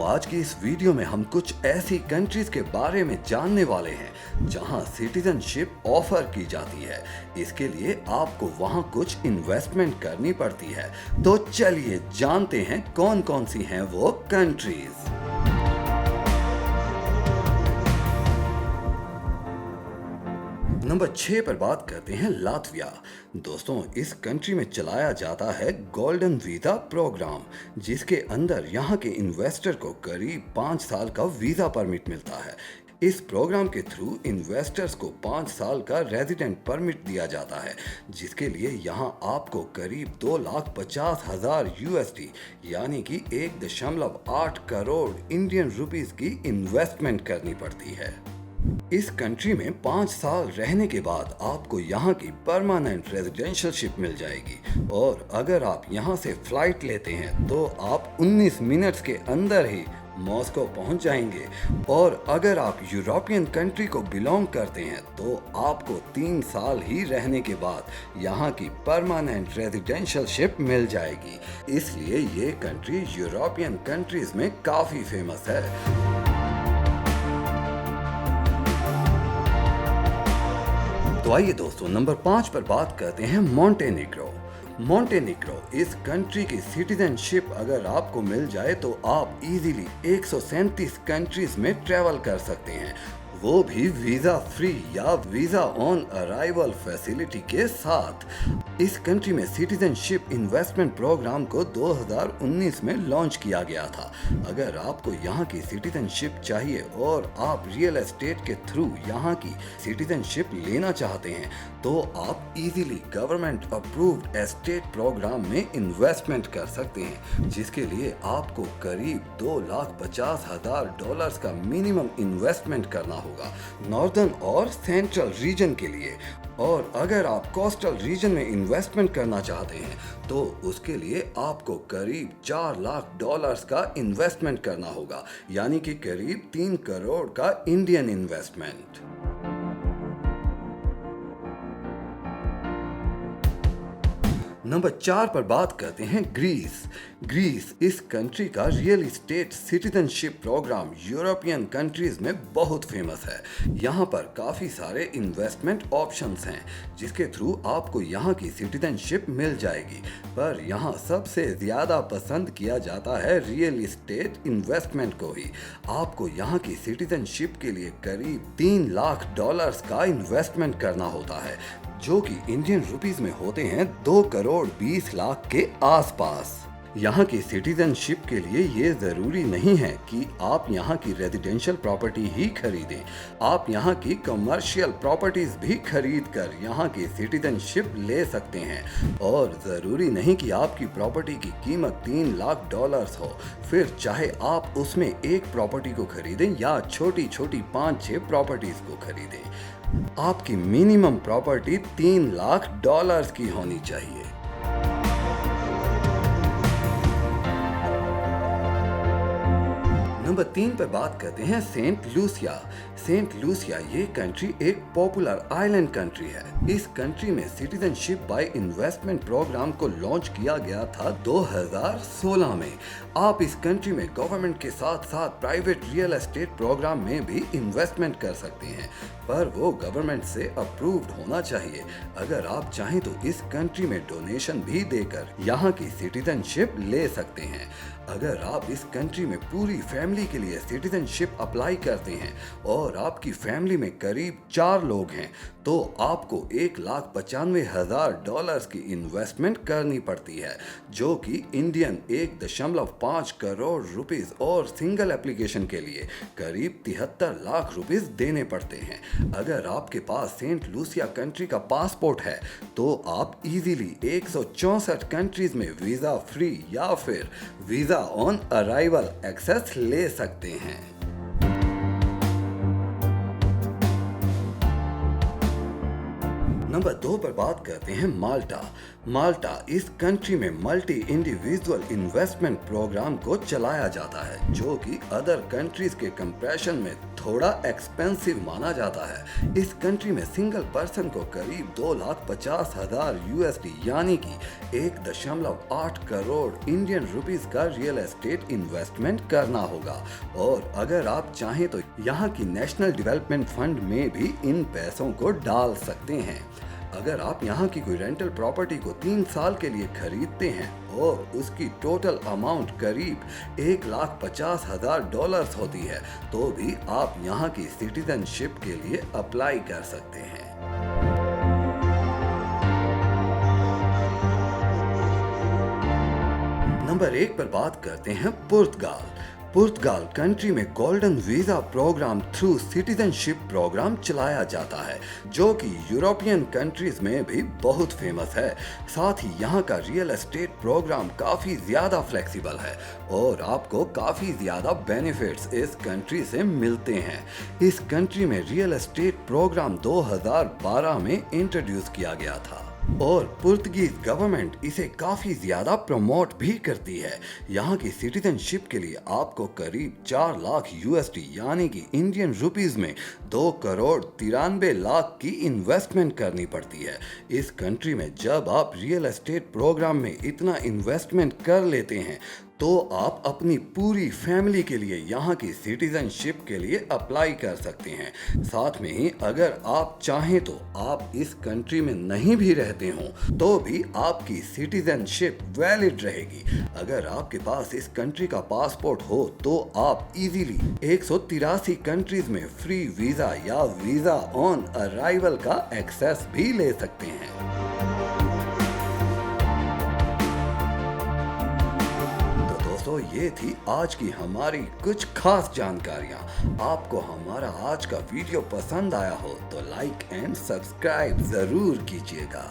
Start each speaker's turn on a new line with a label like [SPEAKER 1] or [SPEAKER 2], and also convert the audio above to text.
[SPEAKER 1] आज की इस वीडियो में हम कुछ ऐसी कंट्रीज के बारे में जानने वाले हैं जहां सिटीजनशिप ऑफर की जाती है। इसके लिए आपको वहां कुछ इन्वेस्टमेंट करनी पड़ती है। तो चलिए जानते हैं कौन कौन सी हैं वो कंट्रीज। नंबर 6 पर बात करते हैं लातविया। दोस्तों, इस कंट्री में चलाया जाता है गोल्डन वीजा प्रोग्राम, जिसके अंदर यहाँ के इन्वेस्टर को करीब 5 साल का वीजा परमिट मिलता है। इस प्रोग्राम के थ्रू इन्वेस्टर्स को 5 साल का रेजिडेंट परमिट दिया जाता है, जिसके लिए यहाँ आपको करीब 2,50,000 USD यानी कि 1.8 करोड़ इंडियन रुपीस की इन्वेस्टमेंट करनी पड़ती है। इस कंट्री में 5 साल रहने के बाद आपको यहाँ की परमानेंट रेजिडेंशियलशिप मिल जाएगी और अगर आप यहाँ से फ्लाइट लेते हैं तो आप 19 मिनट्स के अंदर ही मॉस्को पहुँच जाएंगे। और अगर आप यूरोपियन कंट्री को बिलोंग करते हैं तो आपको 3 साल ही रहने के बाद यहाँ की परमानेंट रेजिडेंशियलशिप मिल जाएगी। इसलिए ये कंट्री यूरोपियन कंट्रीज में काफ़ी फेमस है। तो आइए दोस्तों, नंबर 5 पर बात करते हैं मोंटेनिग्रो। मोंटेनिग्रो इस कंट्री की सिटीजनशिप अगर आपको मिल जाए तो आप इजीली 137 कंट्रीज में ट्रैवल कर सकते हैं, वो भी वीजा फ्री या वीजा ऑन अराइवल फैसिलिटी के साथ। इस कंट्री में सिटीजनशिप इन्वेस्टमेंट प्रोग्राम को 2019 में लॉन्च किया गया था। अगर आपको यहाँ की सिटीजनशिप चाहिए और आप रियल एस्टेट के थ्रू यहाँ की सिटीजनशिप लेना चाहते हैं तो आप easily government approved estate programme में इन्वेस्टमेंट कर सकते हैं, जिसके लिए आपको करीब $2,50,000 का मिनिमम इन्वेस्टमेंट करना होगा नॉर्दर्न और सेंट्रल रीजन के लिए। और अगर आप कोस्टल रीजन में इन्वेस्टमेंट करना चाहते हैं तो उसके लिए आपको करीब $4 लाख का इन्वेस्टमेंट करना होगा, यानी कि करीब 3 करोड़ का इंडियन इन्वेस्टमेंट। नंबर 4 पर बात करते हैं ग्रीस। ग्रीस इस कंट्री का real estate citizenship programme European countries में बहुत फेमस है। यहाँ पर काफ़ी सारे इन्वेस्टमेंट ऑप्शंस हैं जिसके थ्रू आपको यहाँ की सिटीजनशिप मिल जाएगी, पर यहाँ सबसे ज़्यादा पसंद किया जाता है रियल इस्टेट इन्वेस्टमेंट को ही। आपको यहाँ की सिटीजनशिप के लिए करीब $3 लाख का इन्वेस्टमेंट करना होता है, जो कि इंडियन रुपीस में होते हैं 2 करोड़ 20 लाख के आसपास। यहाँ की सिटीजनशिप के लिए ये ज़रूरी नहीं है कि आप यहाँ की रेजिडेंशियल प्रॉपर्टी ही खरीदें। आप यहाँ की कमर्शियल प्रॉपर्टीज़ भी खरीद कर यहाँ की सिटीजनशिप ले सकते हैं। और ज़रूरी नहीं कि आपकी प्रॉपर्टी की कीमत $3 लाख हो, फिर चाहे आप उसमें एक प्रॉपर्टी को खरीदें या छोटी छोटी 5-6 प्रॉपर्टीज़ को खरीदें। आपकी मिनिमम प्रॉपर्टी $3 लाख की होनी चाहिए। नंबर 3 पर बात करते हैं सेंट लूसिया। सेंट लूसिया ये कंट्री एक पॉपुलर आइलैंड कंट्री है। इस कंट्री में सिटीजनशिप बाय इन्वेस्टमेंट प्रोग्राम को लॉन्च किया गया था 2016 में। आप इस कंट्री में गवर्नमेंट के साथ साथ प्राइवेट रियल एस्टेट प्रोग्राम में भी इन्वेस्टमेंट कर सकते हैं, पर वो गवर्नमेंट से अप्रूव्ड होना चाहिए। अगर आप चाहें तो इस कंट्री में डोनेशन भी देकर यहाँ की सिटीजनशिप ले सकते हैं। अगर आप इस कंट्री में पूरी फैमिली के लिए सिटीजनशिप अप्लाई करते हैं और आपकी फैमिली में करीब 4 लोग हैं तो आपको $1,95,000 की इन्वेस्टमेंट करनी पड़ती है, जो कि इंडियन 1.5 करोड़ रुपीस और सिंगल एप्लीकेशन के लिए करीब 73 लाख रुपीस देने पड़ते हैं। अगर आपके पास सेंट लूसिया कंट्री का पासपोर्ट है तो आप इजीली 164 कंट्रीज में वीज़ा फ्री या फिर वीज़ा ऑन अराइवल एक्सेस ले सकते हैं। नंबर 2 पर बात करते हैं माल्टा। माल्टा इस कंट्री में मल्टी इंडिविजुअल इन्वेस्टमेंट प्रोग्राम को चलाया जाता है, जो कि अदर कंट्रीज के कंपैरिजन में थोड़ा एक्सपेंसिव माना जाता है। इस कंट्री में सिंगल पर्सन को करीब 2,50,000 USD यानी कि 1.8 करोड़ इंडियन रुपीस का रियल एस्टेट इन्वेस्टमेंट करना होगा। और अगर आप चाहें तो यहाँ की नेशनल डेवलपमेंट फंड में भी इन पैसों को डाल सकते हैं। अगर आप यहाँ की कोई रेंटल प्रॉपर्टी को 3 साल के लिए खरीदते हैं और उसकी टोटल अमाउंट करीब $1,50,000 होती है, तो भी आप यहाँ की सिटीजनशिप के लिए अप्लाई कर सकते हैं। नंबर 1 पर बात करते हैं पुर्तगाल। पुर्तगाल कंट्री में golden visa programme through citizenship programme चलाया जाता है, जो कि यूरोपियन कंट्रीज में भी बहुत फेमस है। साथ ही यहाँ का रियल एस्टेट प्रोग्राम काफ़ी ज़्यादा फ्लेक्सिबल है और आपको काफ़ी ज़्यादा बेनिफिट्स इस कंट्री से मिलते हैं। इस कंट्री में रियल एस्टेट प्रोग्राम 2012 में इंट्रोड्यूस किया गया था और पुर्तगीज गवर्नमेंट इसे काफ़ी ज़्यादा प्रमोट भी करती है। यहाँ की सिटीजनशिप के लिए आपको करीब 4 लाख USD यानी कि इंडियन रुपीस में 2,93,00,000 की इन्वेस्टमेंट करनी पड़ती है। इस कंट्री में जब आप रियल एस्टेट प्रोग्राम में इतना इन्वेस्टमेंट कर लेते हैं तो आप अपनी पूरी फैमिली के लिए यहाँ की सिटीजनशिप के लिए अप्लाई कर सकते हैं। साथ में ही अगर आप चाहें तो आप इस कंट्री में नहीं भी रहते हो तो भी आपकी सिटीजनशिप वैलिड रहेगी। अगर आपके पास इस कंट्री का पासपोर्ट हो तो आप इजीली 183 कंट्रीज में फ्री वीजा या वीजा ऑन अराइवल का एक्सेस भी ले सकते हैं। तो ये थी आज की हमारी कुछ खास जानकारियाँ। आपको हमारा आज का वीडियो पसंद आया हो तो लाइक एंड सब्सक्राइब जरूर कीजिएगा।